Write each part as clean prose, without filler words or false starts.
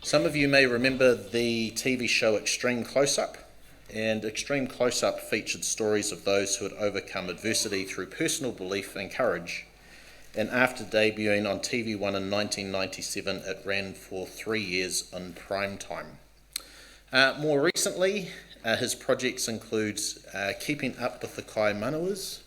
Some of you may remember the TV show Extreme Close-Up, and Extreme Close-Up featured stories of those who had overcome adversity through personal belief and courage. And after debuting on TV1 in 1997, it ran for 3 years on prime time. More recently, his projects include Keeping Up with the Kaimanuas,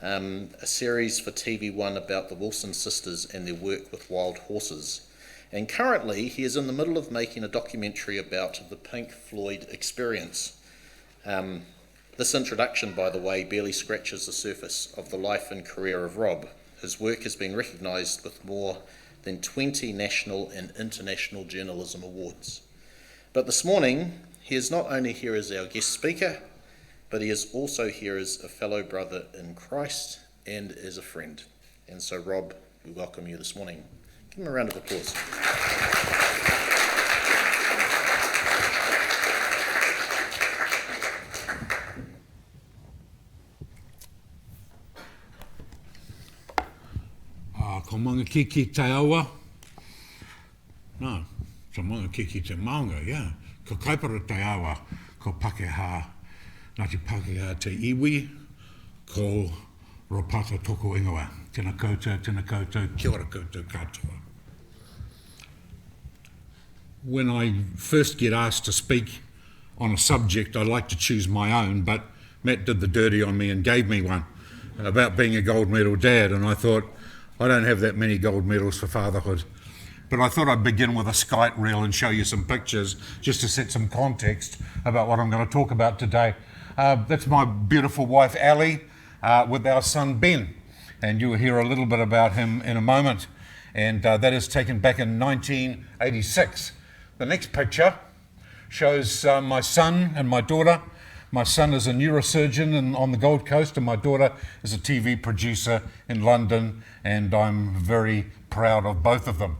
a series for TV1 about the Wilson sisters and their work with wild horses. And currently, he is in the middle of making a documentary about the Pink Floyd experience. This introduction, by the way, barely scratches the surface of the life and career of Rob. His work has been recognised with more than 20 national and international journalism awards. But this morning, he is not only here as our guest speaker, but he is also here as a fellow brother in Christ and as a friend. And so, Rob, we welcome you this morning. Give him a round of applause. Ko manga kiki te awa. No, ko manga kiki te maunga, yeah. Ko kaipara te awa, ko Pakeha, Ngāti Pakeha te iwi, ko Ropata toko ingoa. Tēnā koutou, kia ora koutou katoa. When I first get asked to speak on a subject, I like to choose my own, but Matt did the dirty on me and gave me one about being a gold medal dad, and I thought, I don't have that many gold medals for fatherhood. But I thought I'd begin with a skite reel and show you some pictures just to set some context about what I'm going to talk about today. That's my beautiful wife, Ali, with our son, Ben. And you'll hear a little bit about him in a moment. And that is taken back in 1986. The next picture shows my son and my daughter. My son is a neurosurgeon on the Gold Coast, and my daughter is a TV producer in London, and I'm very proud of both of them.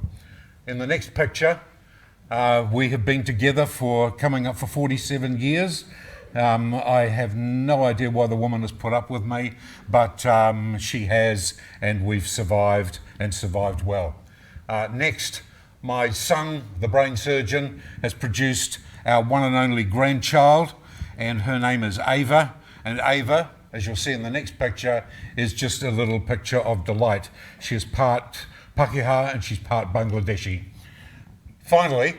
In the next picture, we have been together for coming up for 47 years. I have no idea why the woman has put up with me, but she has, and we've survived, and survived well. Next, my son, the brain surgeon, has produced our one and only grandchild, and her name is Ava. And Ava, as you'll see in the next picture, is just a little picture of delight. She is part Pakeha and she's part Bangladeshi. Finally,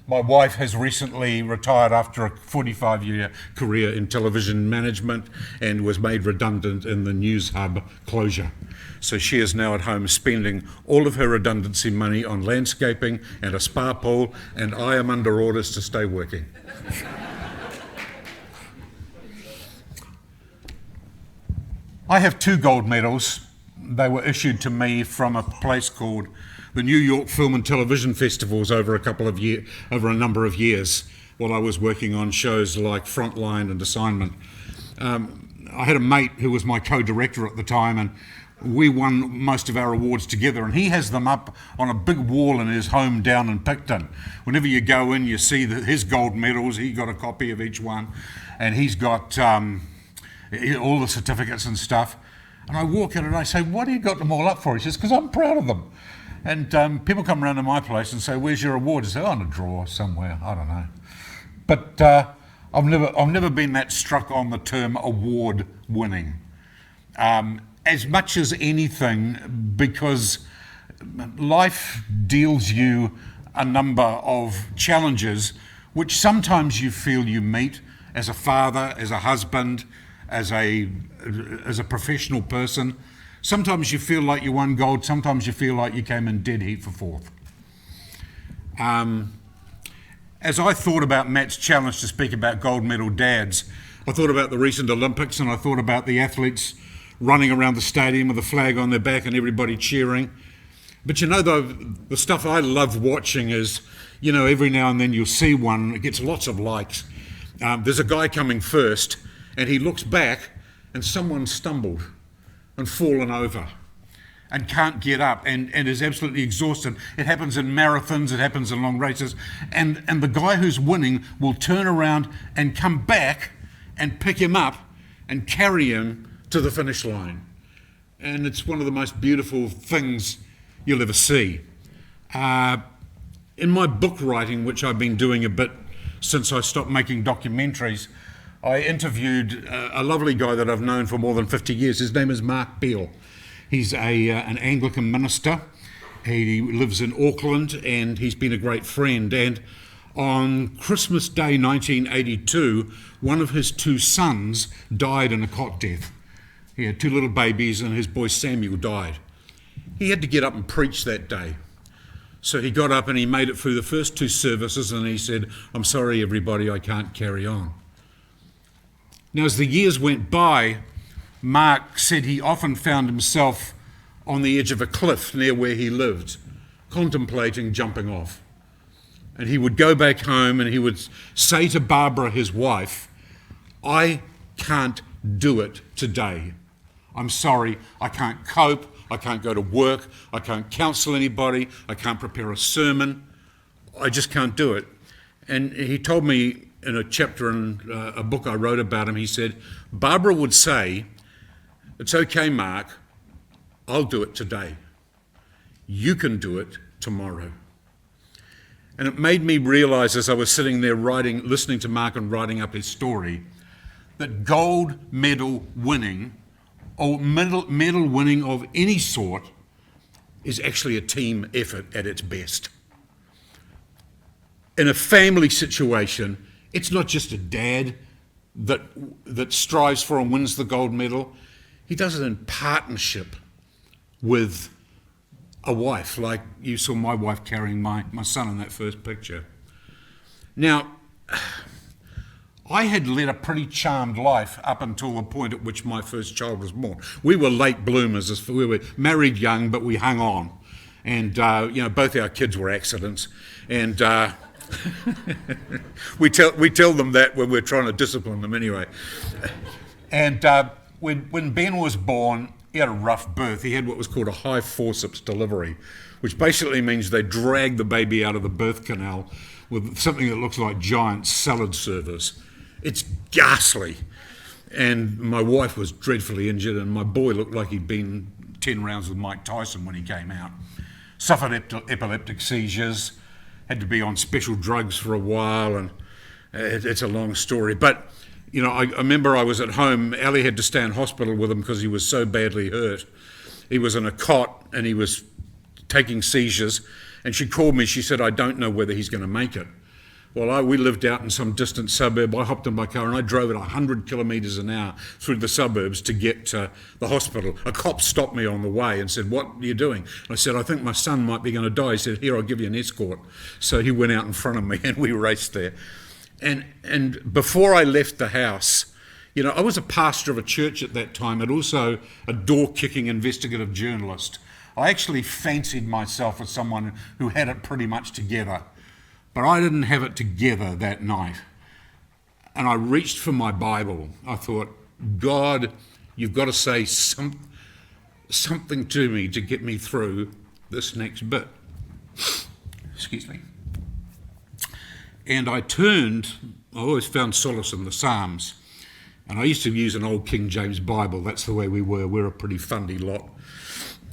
my wife has recently retired after a 45-year career in television management and was made redundant in the News Hub closure. So she is now at home spending all of her redundancy money on landscaping and a spa pool, and I am under orders to stay working. I have 2 gold medals. They were issued to me from a place called the New York Film and Television Festivals over a number of years while I was working on shows like Frontline and Assignment. I had a mate who was my co-director at the time, and we won most of our awards together, and he has them up on a big wall in his home down in Picton. Whenever you go in, you see his gold medals. He got a copy of each one, and he's got all the certificates and stuff. And I walk in and I say, what have you got them all up for? He says, because I'm proud of them. And people come around to my place and say, where's your award? I say, on a drawer somewhere, I don't know. But I've never been that struck on the term award winning. As much as anything, because life deals you a number of challenges which sometimes you feel you meet as a father, as a husband, as a professional person. Sometimes you feel like you won gold, sometimes you feel like you came in dead heat for 4th. As I thought about Matt's challenge to speak about gold medal dads, I thought about the recent Olympics, and I thought about the athletes running around the stadium with a flag on their back and everybody cheering. But you know, the stuff I love watching is, you know, every now and then you'll see one, it gets lots of likes. There's a guy coming first, and he looks back and someone stumbled and fallen over and can't get up and is absolutely exhausted. It happens in marathons, it happens in long races, and the guy who's winning will turn around and come back and pick him up and carry him to the finish line. And it's one of the most beautiful things you'll ever see. in my book writing, which I've been doing a bit since I stopped making documentaries, I interviewed a lovely guy that I've known for more than 50 years. His name is Mark Beale. He's an Anglican minister. He lives in Auckland, and he's been a great friend. And on Christmas Day 1982, one of his two sons died in a cot death. He had two little babies, and his boy Samuel died. He had to get up and preach that day. So he got up and he made it through the first two services, and he said, "I'm sorry, everybody, I can't carry on." Now, as the years went by, Mark said he often found himself on the edge of a cliff near where he lived, contemplating jumping off. And he would go back home and he would say to Barbara, his wife, "I can't do it today. I'm sorry, I can't cope, I can't go to work, I can't counsel anybody, I can't prepare a sermon, I just can't do it." And he told me in a chapter in a book I wrote about him, he said, "Barbara would say, 'It's okay, Mark, I'll do it today. You can do it tomorrow.'" And it made me realise as I was sitting there listening to Mark and writing up his story, that gold medal winning or medal winning of any sort is actually a team effort at its best. In a family situation, it's not just a dad that strives for and wins the gold medal. He does it in partnership with a wife, like you saw my wife carrying my son in that first picture. Now, I had led a pretty charmed life up until the point at which my first child was born. We were late bloomers. We were married young, but we hung on. And, both our kids were accidents. And we tell them that when we're trying to discipline them anyway. And when Ben was born, he had a rough birth. He had what was called a high forceps delivery, which basically means they drag the baby out of the birth canal with something that looks like giant salad servers. It's ghastly. And my wife was dreadfully injured, and my boy looked like he'd been 10 rounds with Mike Tyson when he came out. Suffered epileptic seizures, had to be on special drugs for a while, and it's a long story. But, I remember I was at home. Ellie had to stay in hospital with him because he was so badly hurt. He was in a cot, and he was taking seizures, and she called me. She said, "I don't know whether he's going to make it." Well, we lived out in some distant suburb. I hopped in my car and I drove at 100 kilometres an hour through the suburbs to get to the hospital. A cop stopped me on the way and said, "What are you doing?" And I said, "I think my son might be going to die." He said, "Here, I'll give you an escort." So he went out in front of me and we raced there. And before I left the house, I was a pastor of a church at that time and also a door-kicking investigative journalist. I actually fancied myself as someone who had it pretty much together. But I didn't have it together that night. And I reached for my Bible. I thought, "God, you've got to say something to me to get me through this next bit." Excuse me. And I always found solace in the Psalms. And I used to use an old King James Bible. That's the way we were. We're a pretty fundy lot.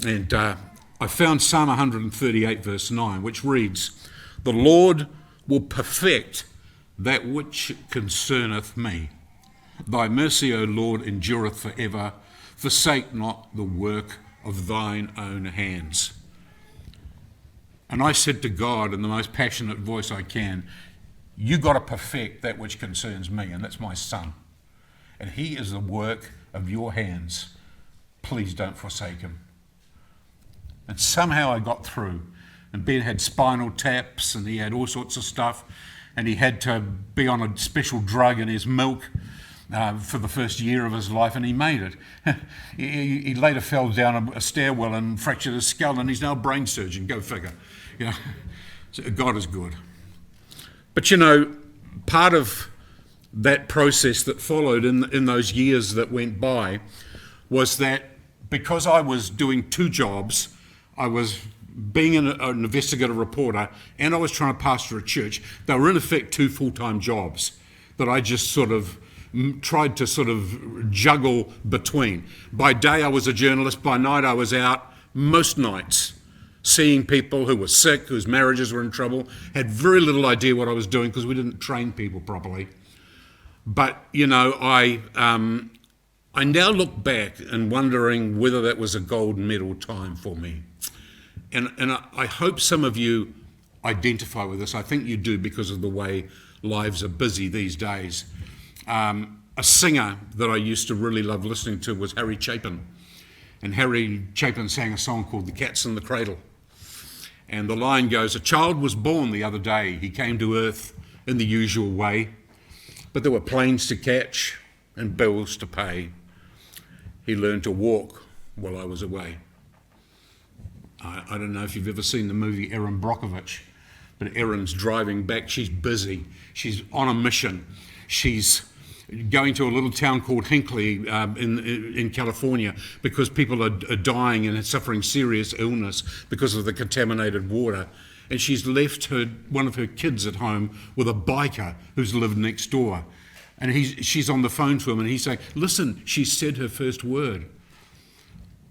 And I found Psalm 138 verse 9, which reads, "The Lord will perfect that which concerneth me. Thy mercy, O Lord, endureth forever. Forsake not the work of thine own hands." And I said to God in the most passionate voice I can, "You got to perfect that which concerns me," and that's my son. "And he is the work of your hands. Please don't forsake him." And somehow I got through. And Ben had spinal taps and he had all sorts of stuff, and he had to be on a special drug in his milk for the first year of his life, and he made it. He later fell down a stairwell and fractured his skull, and he's now a brain surgeon. Go figure. So God is good. But part of that process that followed in those years that went by was that because I was doing two jobs, I was being an investigative reporter and I was trying to pastor a church. They were in effect two full-time jobs that I just sort of tried to sort of juggle between. By day I was a journalist, by night I was out most nights seeing people who were sick, whose marriages were in trouble, had very little idea what I was doing because we didn't train people properly. But, I now look back and wondering whether that was a gold medal time for me. And I hope some of you identify with this. I think you do because of the way lives are busy these days. A singer that I used to really love listening to was Harry Chapin. And Harry Chapin sang a song called The Cat's in the Cradle. And the line goes, "A child was born the other day. He came to earth in the usual way. But there were planes to catch and bills to pay. He learned to walk while I was away." I don't know if you've ever seen the movie Erin Brockovich, but Erin's driving back. She's busy. She's on a mission. She's going to a little town called Hinckley in California because people are dying and suffering serious illness because of the contaminated water. And she's left one of her kids at home with a biker who's lived next door. And she's on the phone to him and he's saying, "Listen, she said her first word."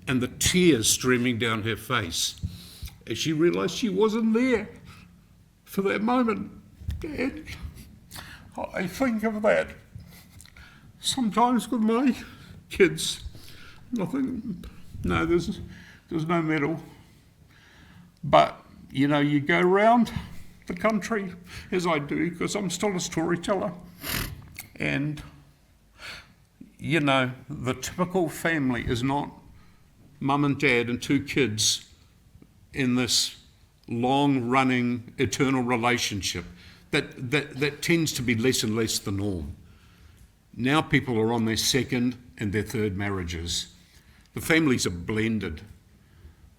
And the tears streaming down her face as she realised she wasn't there for that moment. Dad, I think of that sometimes with my kids. I think, no, there's no medal. But, you go around the country, as I do, because I'm still a storyteller. And, the typical family is not mum and dad and two kids in this long-running, eternal relationship. That tends to be less and less the norm. Now people are on their second and their third marriages. The families are blended.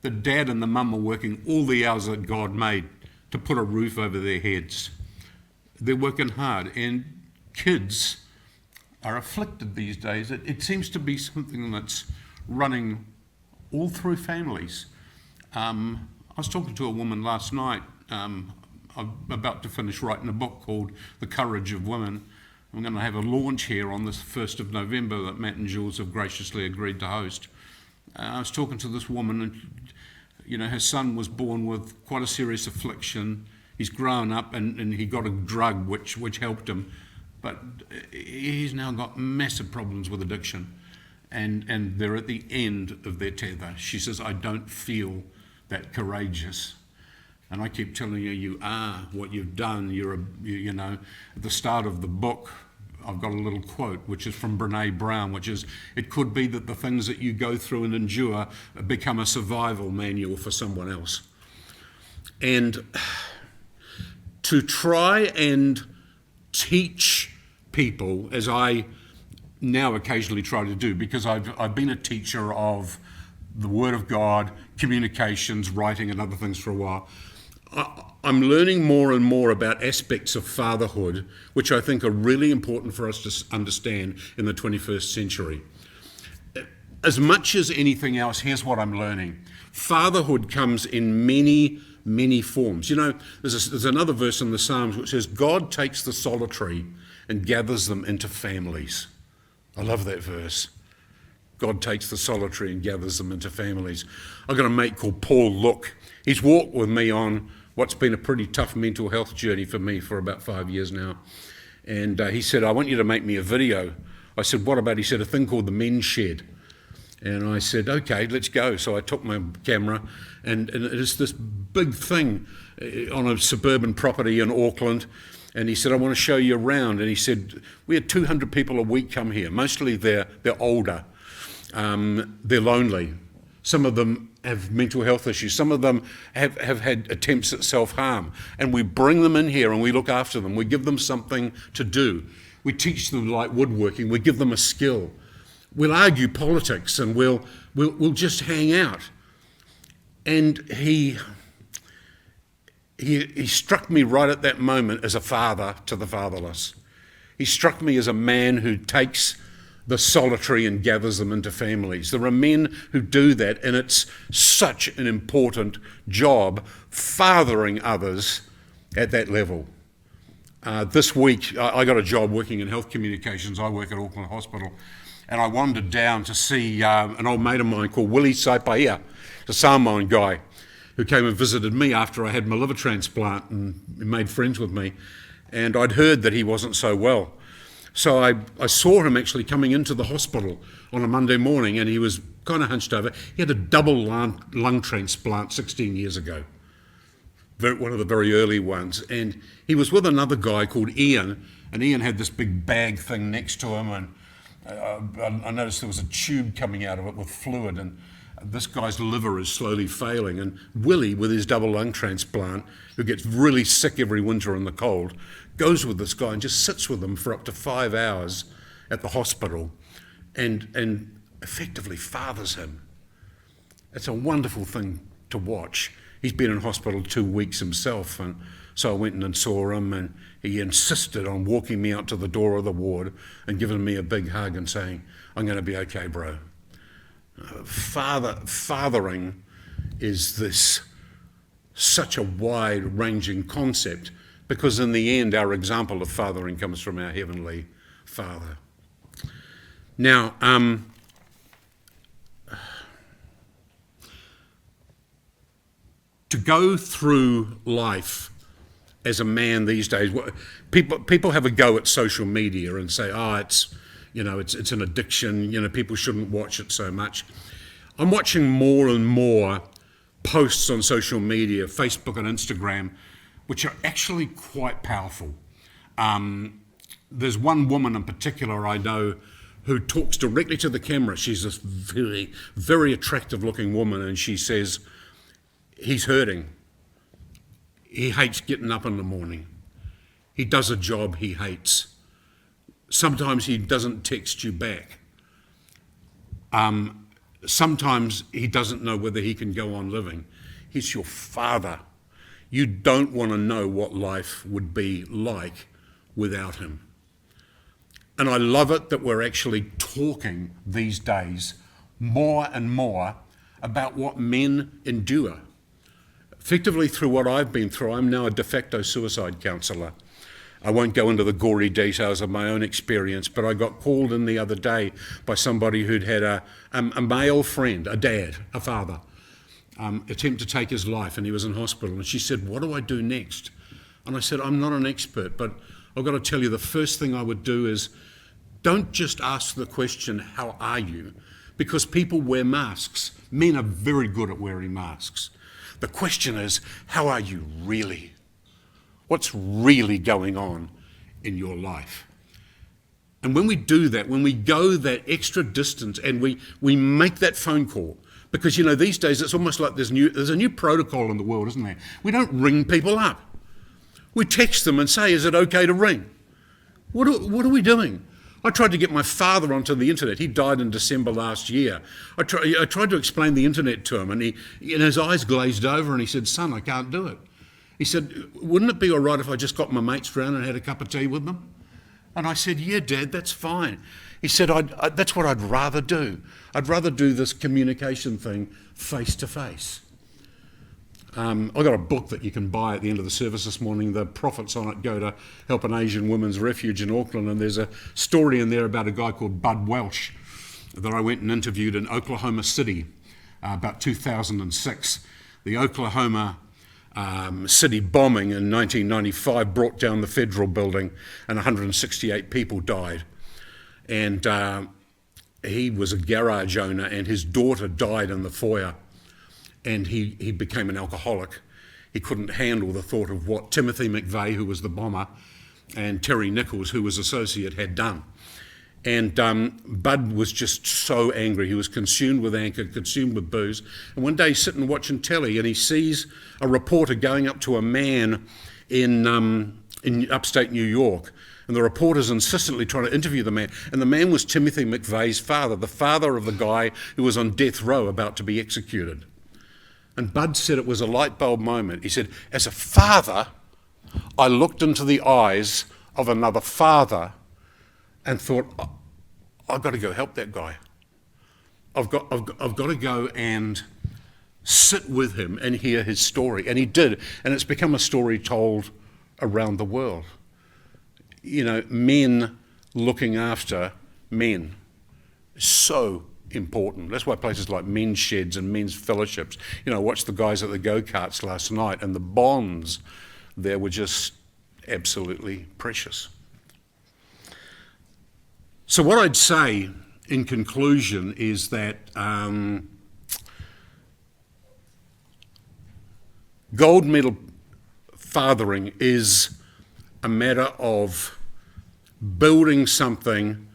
The dad and the mum are working all the hours that God made to put a roof over their heads. They're working hard, and kids are afflicted these days. It seems to be something that's running all through families. I was talking to a woman last night. I'm about to finish writing a book called The Courage of Women. I'm going to have a launch here on the 1st of November that Matt and Jules have graciously agreed to host. I was talking to this woman and, her son was born with quite a serious affliction. He's grown up and he got a drug which helped him. But he's now got massive problems with addiction. And they're at the end of their tether. She says, "I don't feel that courageous." And I keep telling her, you are what you've done. At the start of the book, I've got a little quote, which is from Brene Brown, which is, "It could be that the things that you go through and endure become a survival manual for someone else." And to try and teach people, as I now occasionally try to do, because I've been a teacher of the Word of God, communications, writing and other things for a while. I'm learning more and more about aspects of fatherhood, which I think are really important for us to understand in the 21st century. As much as anything else, here's what I'm learning. Fatherhood comes in many, many forms. There's another verse in the Psalms which says, "God takes the solitary and gathers them into families." I love that verse. God takes the solitary and gathers them into families. I've got a mate called Paul Look. He's walked with me on what's been a pretty tough mental health journey for me for about 5 years now. And he said, "I want you to make me a video." I said, "What about?" He said, "A thing called the Men's Shed." And I said, "Okay, let's go." So I took my camera, and it's this big thing on a suburban property in Auckland. And he said, "I want to show you around." And he said, "We had 200 people a week come here. Mostly they're older. They're lonely. Some of them have mental health issues. Some of them have had attempts at self-harm. And we bring them in here and we look after them. We give them something to do. We teach them like woodworking. We give them a skill. We'll argue politics and we'll just hang out." And he struck me right at that moment as a father to the fatherless. He struck me as a man who takes the solitary and gathers them into families. There are men who do that, and it's such an important job, fathering others at that level. This week, I got a job working in health communications. I work at Auckland Hospital, and I wandered down to see an old mate of mine called Willie Saipaia, the Samoan guy. who came and visited me after I had my liver transplant and made friends with me. And I'd heard that he wasn't so well. So I saw him actually coming into the hospital on a Monday morning, and he was kind of hunched over. He had a double lung transplant 16 years ago, one of the very early ones. And he was with another guy called Ian, and Ian had this big bag thing next to him, and I noticed there was a tube coming out of it with fluid, and this guy's liver is slowly failing. And Willie, with his double lung transplant, who gets really sick every winter in the cold, goes with this guy and just sits with him for up to 5 hours at the hospital and effectively fathers him. It's a wonderful thing to watch. He's been in hospital 2 weeks himself, and so I went and saw him, and he insisted on walking me out to the door of the ward and giving me a big hug and saying, "I'm going to be okay, bro." Fathering is this such a wide-ranging concept, because in the end our example of fathering comes from our Heavenly Father. Now, to go through life as a man these days, people have a go at social media and say, it's an addiction, people shouldn't watch it so much. I'm watching more and more posts on social media, Facebook and Instagram, which are actually quite powerful. There's one woman in particular I know who talks directly to the camera. She's this very, very attractive looking woman, and she says, he's hurting. He hates getting up in the morning. He does a job he hates. Sometimes he doesn't text you back. Sometimes he doesn't know whether he can go on living. He's your father. You don't want to know what life would be like without him. And I love it that we're actually talking these days more and more about what men endure. Effectively, through what I've been through, I'm now a de facto suicide counsellor. I won't go into the gory details of my own experience, but I got called in the other day by somebody who'd had a male friend, a dad, a father, attempt to take his life, and he was in hospital. And she said, "What do I do next?" And I said, "I'm not an expert, but I've got to tell you, the first thing I would do is don't just ask the question, 'How are you?' Because people wear masks. Men are very good at wearing masks. The question is, how are you really? What's really going on in your life?" And when we do that, when we go that extra distance and we make that phone call, because, these days it's almost like there's a new protocol in the world, isn't there? We don't ring people up. We text them and say, "Is it okay to ring?" What are we doing? I tried to get my father onto the internet. He died in December last year. I tried to explain the internet to him, and his eyes glazed over, and he said, "Son, I can't do it." He said, "Wouldn't it be all right if I just got my mates round and had a cup of tea with them?" And I said, "Yeah, Dad, that's fine." He said, "That's what I'd rather do. I'd rather do this communication thing face to face." I've got a book that you can buy at the end of the service this morning. The profits on it go to help an Asian women's refuge in Auckland, and there's a story in there about a guy called Bud Welsh that I went and interviewed in Oklahoma City about 2006. The Oklahoma City bombing in 1995 brought down the federal building, and 168 people died. And he was a garage owner, and his daughter died in the foyer. And he became an alcoholic. He couldn't handle the thought of what Timothy McVeigh, who was the bomber, and Terry Nichols, who was associate, had done. And Bud was just so angry. He was consumed with anger, consumed with booze. And one day he's sitting watching telly, and he sees a reporter going up to a man in upstate New York. And the reporter's insistently trying to interview the man. And the man was Timothy McVeigh's father, the father of the guy who was on death row about to be executed. And Bud said it was a light bulb moment. He said, "As a father, I looked into the eyes of another father and thought, I've got to go help that guy. I've got to go and sit with him and hear his story." And he did. And it's become a story told around the world. Men looking after men. So important. That's why places like men's sheds and men's fellowships, watched the guys at the go-karts last night, and the bonds there were just absolutely precious. So what I'd say in conclusion is that gold medal fathering is a matter of building something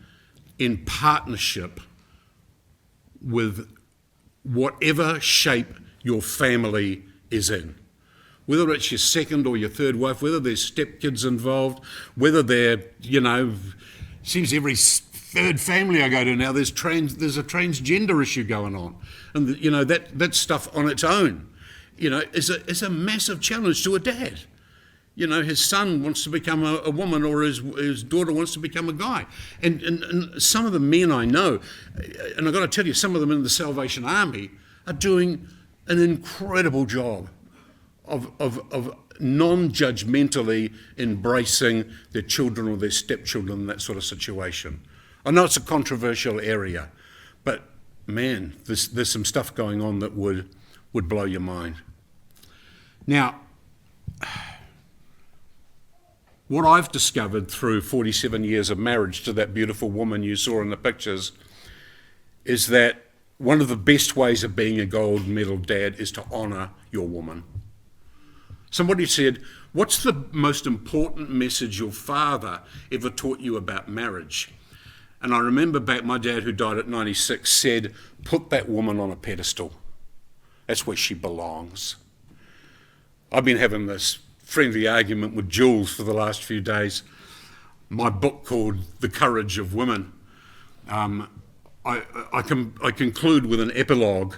in partnership with whatever shape your family is in. Whether it's your second or your third wife, whether there's stepkids involved, whether they're, seems every third family I go to now, there's a transgender issue going on. And, that stuff on its own, is a massive challenge to a dad. His son wants to become a woman, or his daughter wants to become a guy. And some of the men I know, and I've got to tell you, some of them in the Salvation Army are doing an incredible job of non-judgmentally embracing their children or their stepchildren in that sort of situation. I know it's a controversial area, but man, there's some stuff going on that would blow your mind. Now, what I've discovered through 47 years of marriage to that beautiful woman you saw in the pictures is that one of the best ways of being a gold medal dad is to honour your woman. Somebody said, what's the most important message your father ever taught you about marriage? And I remember back, my dad, who died at 96, said, put that woman on a pedestal. That's where she belongs. I've been having this friendly argument with Jules for the last few days. My book called The Courage of Women, I conclude with an epilogue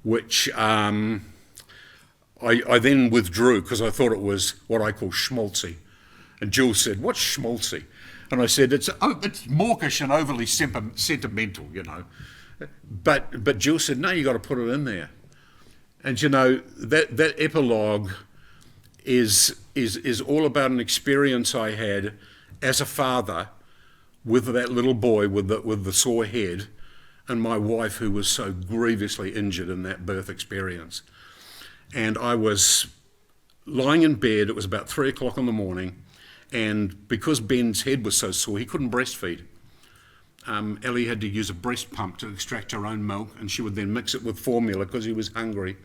which I then withdrew because I thought it was what I call schmaltzy. And Jules said, what's schmaltzy? And I said, it's mawkish and overly sentimental, But Jules said, no, you got to put it in there. And that epilogue is all about an experience I had as a father with that little boy with the sore head, and my wife who was so grievously injured in that birth experience. And I was lying in bed, it was about 3 o'clock in the morning, and because Ben's head was so sore, he couldn't breastfeed. Ellie had to use a breast pump to extract her own milk, and she would then mix it with formula because he was hungry,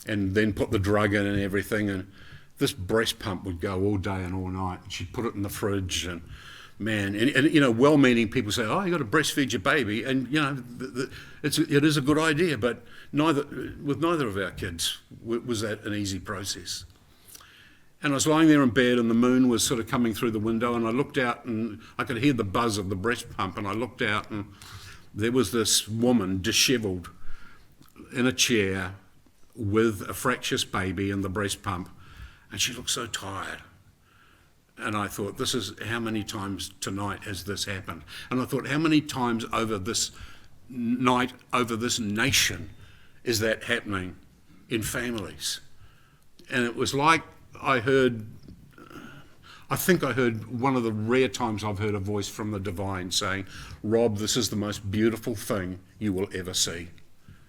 and then put the drug in and everything. And this breast pump would go all day and all night. She'd put it in the fridge, and man, and well-meaning people say, oh, you got to breastfeed your baby, and it is a good idea, but with neither of our kids was that an easy process. And I was lying there in bed, and the moon was sort of coming through the window, and I looked out, and I could hear the buzz of the breast pump, and I looked out, and there was this woman, dishevelled, in a chair with a fractious baby and the breast pump, and she looked so tired. And I thought, this is how many times tonight has this happened? And I thought, how many times over this night, over this nation, is that happening in families? And it was like I think I heard one of the rare times I've heard a voice from the divine saying, Rob, this is the most beautiful thing you will ever see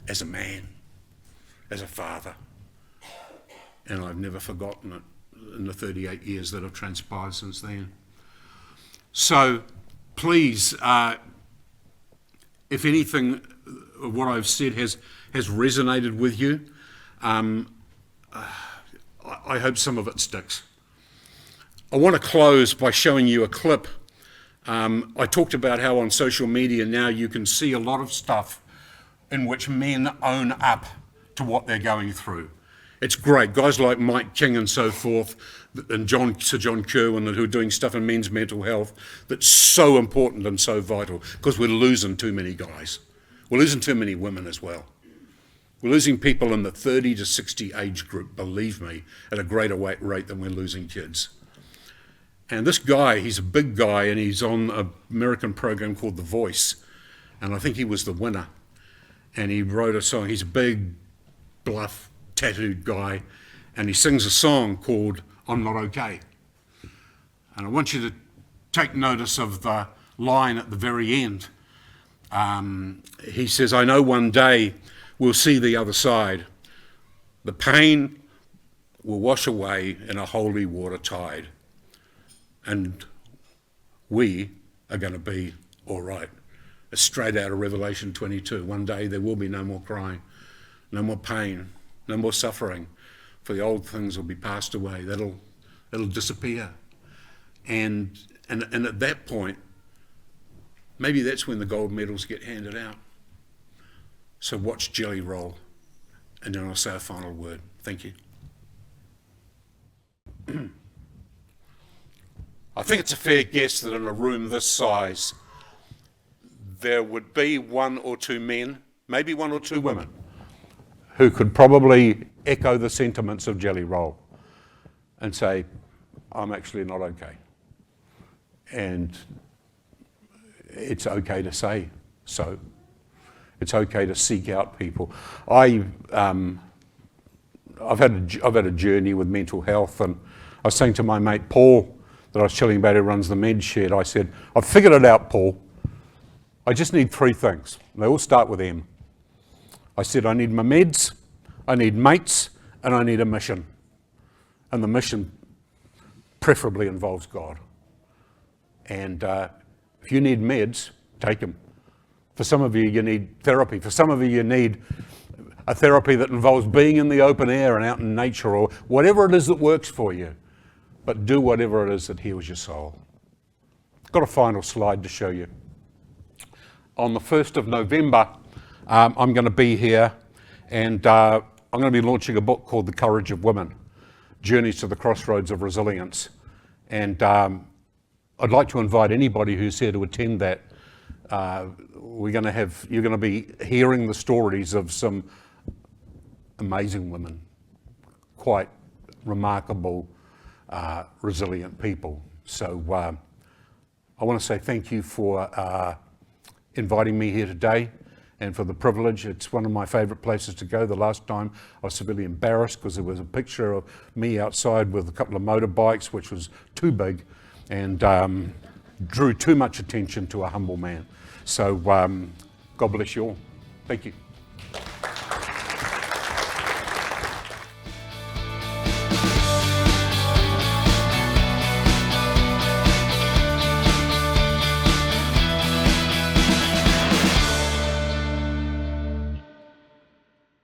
as a man, as a father. And I've never forgotten it in the 38 years that have transpired since then. So please, if anything, what I've said has resonated with you, I hope some of it sticks. I want to close by showing you a clip. I talked about how on social media now you can see a lot of stuff in which men own up to what they're going through. It's great. Guys like Mike King and so forth, and Sir John Kerwin, who are doing stuff in men's mental health that's so important and so vital, because we're losing too many guys. We're losing too many women as well. We're losing people in the 30 to 60 age group, believe me, at a greater rate than we're losing kids. And this guy, he's a big guy, and he's on an American program called The Voice, and I think he was the winner. And he wrote a song. He's a big, bluff, tattooed guy, and he sings a song called I'm Not Okay. And I want you to take notice of the line at the very end. He says, I know one day we'll see the other side. The pain will wash away in a holy water tide. And we are going to be all right. It's straight out of Revelation 22. One day there will be no more crying, no more pain, no more suffering, for the old things will be passed away. It'll disappear. And at that point, maybe that's when the gold medals get handed out. So watch Jelly Roll, and then I'll say a final word. Thank you. I think it's a fair guess that in a room this size, there would be one or two men, maybe one or two women, who could probably echo the sentiments of Jelly Roll and say, I'm actually not okay. And it's okay to say so. It's okay to seek out people. I've had a journey with mental health, and I was saying to my mate Paul, that I was telling about, who runs the med shed, I said, I've figured it out, Paul. I just need three things. They all start with M. I said, I need my meds, I need mates, and I need a mission. And the mission preferably involves God. And if you need meds, take them. For some of you, you need therapy. For some of you, you need a therapy that involves being in the open air and out in nature, or whatever it is that works for you. But do whatever it is that heals your soul. I've got a final slide to show you. On the 1st of November, I'm going to be here, and I'm going to be launching a book called The Courage of Women, Journeys to the Crossroads of Resilience. And I'd like to invite anybody who's here to attend that. You're going to be hearing the stories of some amazing women, quite remarkable, resilient people. So I want to say thank you for inviting me here today and for the privilege. It's one of my favourite places to go. The last time I was severely embarrassed because there was a picture of me outside with a couple of motorbikes, which was too big and drew too much attention to a humble man. So God bless you all. Thank you.